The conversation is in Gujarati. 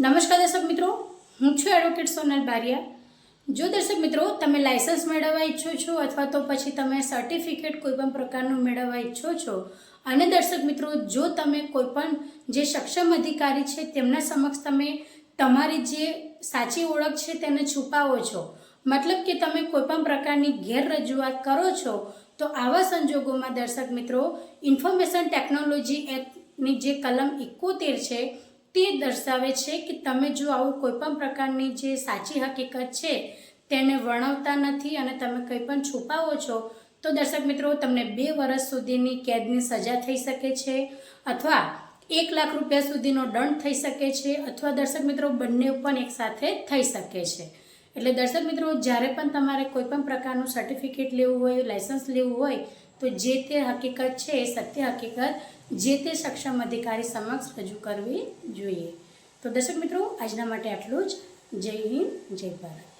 નમસ્કાર દર્શક મિત્રો, હું છું એડવોકેટ સોનલ બારિયા। જો દર્શક મિત્રો તમે લાયસન્સ મેળવવા ઈચ્છો છો અથવા તો પછી તમે સર્ટિફિકેટ કોઈપણ પ્રકારનું મેળવવા ઈચ્છો છો અને દર્શક મિત્રો જો તમે કોઈપણ જે સક્ષમ અધિકારી છે તેમના સમક્ષ તમે તમારી જે સાચી ઓળખ છે તેને છુપાવો છો, મતલબ કે તમે કોઈપણ પ્રકારની ગેરરજૂઆત કરો છો, તો આવા સંજોગોમાં દર્શક મિત્રો ઇન્ફોર્મેશન ટેકનોલોજી એક્ટની જે કલમ 71 છે તે દર્શાવે છે કે તમે જો આવું કોઈપણ પ્રકારની જે સાચી હકીકત છે તેને વર્ણવતા નથી અને તમે કંઈ પણ છુપાવો છો તો દર્શક મિત્રો તમને 2 વર્ષ સુધીની કેદની સજા થઈ શકે છે અથવા 1 લાખ રૂપિયા સુધીનો દંડ થઈ શકે છે અથવા દર્શક મિત્રો બંને પણ એકસાથે થઈ શકે છે। એટલે દર્શક મિત્રો જ્યારે પણ તમારે કોઈપણ પ્રકારનું સર્ટિફિકેટ લેવું હોય, લાયસન્સ લેવું હોય તો જે તે હકીકત છે એ સત્ય હકીકત જે તે સક્ષમ અધિકારી સમક્ષ રજૂ કરવી જોઈએ। તો દર્શક મિત્રો આજના માટે આટલું જ। જય હિન્દ, જય ભારત।